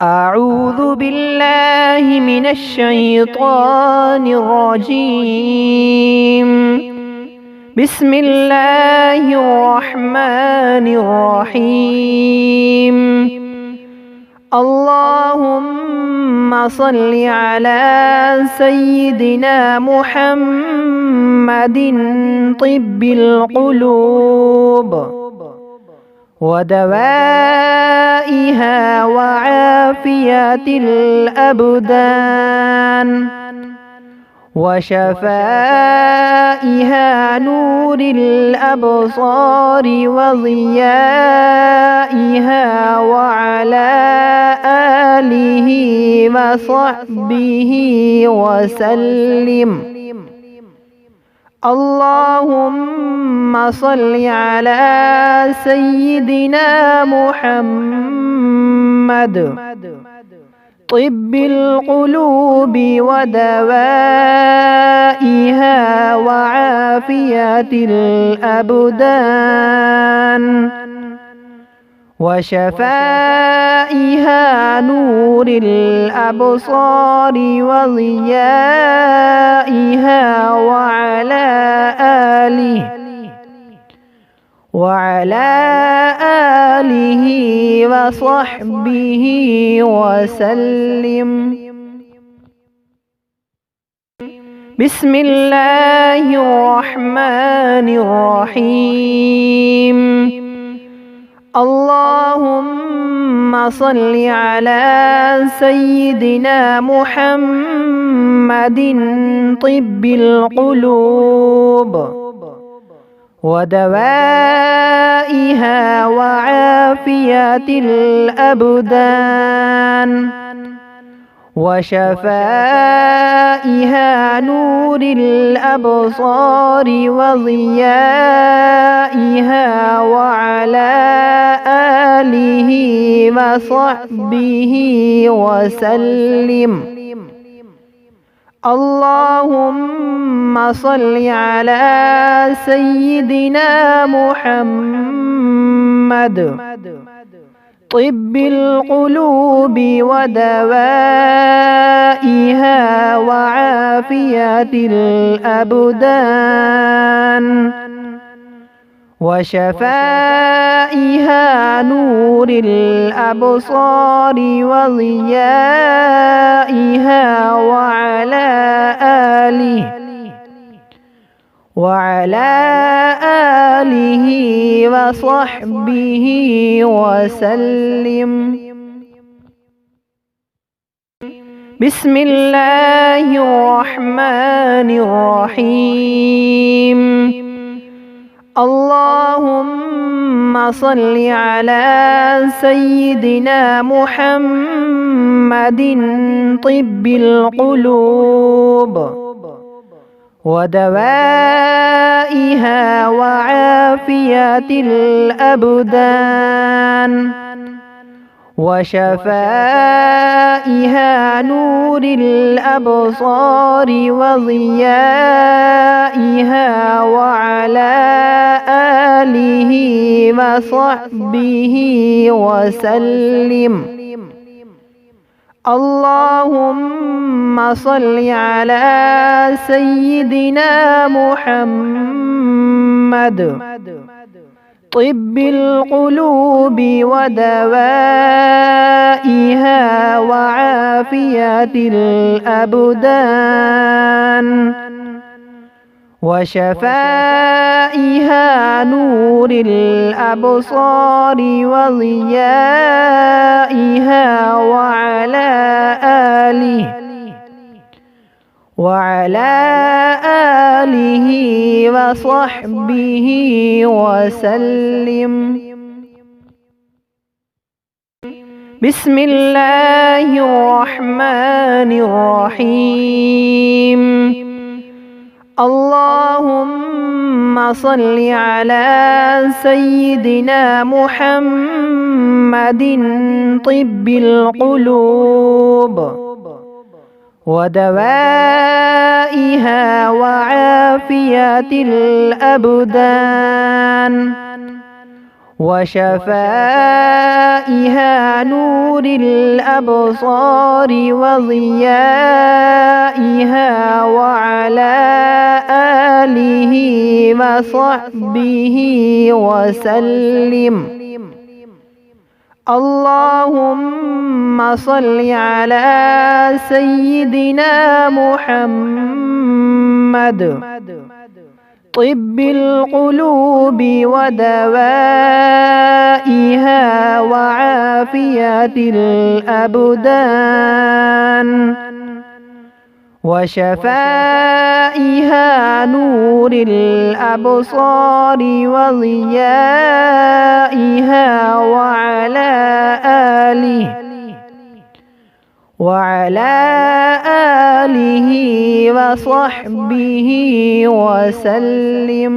أعوذ بالله من الشيطان الرجيم. بسم الله الرحمن الرحيم. اللهم صل على سيدنا محمد طب القلوب ودوائها وعافية الأبدان وشفائها نور الأبصار وضيائها وعلى آله وصحبه وسلم. اللهم صل على سيدنا محمد طب القلوب ودوائها وعافية الأبدان وشفائها نور الأبصار وضيائها وعلى آله وصحبه وسلم. بسم الله الرحمن الرحيم. اللهم صل على سيدنا محمد طب القلوب ودوائها وعافية الأبدان وشفائها نور الأبصار وضيائها وعلى آله وصحبه وسلم. اللهم صل على سيدنا محمد طب القلوب ودوائها وعافية الأبدان وشفائها نور الأبصار وضيائها وعلى آله وصحبه وسلم. بسم الله الرحمن الرحيم. اللهم صل على سيدنا محمد طب القلوب ودوائها وعافية الأبدان وشفائها نور الأبصار وضيائها وعلى آله وصحبه وسلم. اللهم صل على سيدنا محمد طب القلوب ودوائها وعافية الأبدان وشفائها نور الأبصار وضيائها وعلى آله وصحبه وسلم. بسم الله الرحمن الرحيم. اللهم صل على سيدنا محمد طب القلوب ودوائها وعافية الأبدان وشفائها نور نور الأبصار وضيائها وعلى آله وصحبه وسلم. اللهم صل على سيدنا محمد طب القلوب ودوائها وعافية الأبدان وشفائها نور الأبصار وضيائها وعلى آله وصحبه وسلم.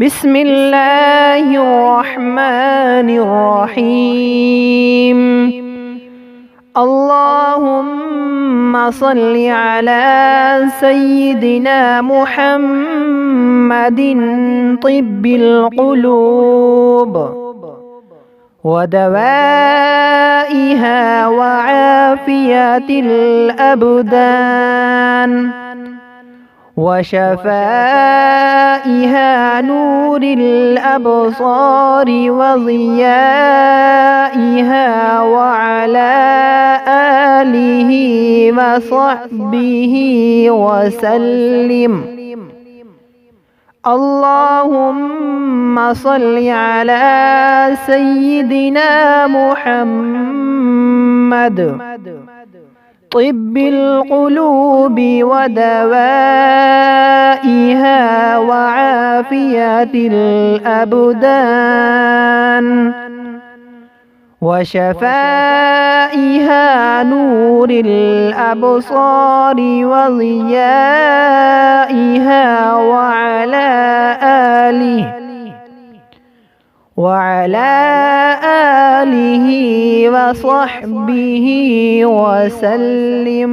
بسم الله الرحمن الرحيم. اللهم صل على سيدنا محمد طب القلوب ودوائها وعافية الأبدان وشفائها نور الأبصار وضيائها وعلى آله وصحبه وسلم. اللهم صل على سيدنا محمد طب القلوب ودوائها وعافية الأبدان وشفائها نور الأبصار وضيائها وعلى آله وصحبه وسلم.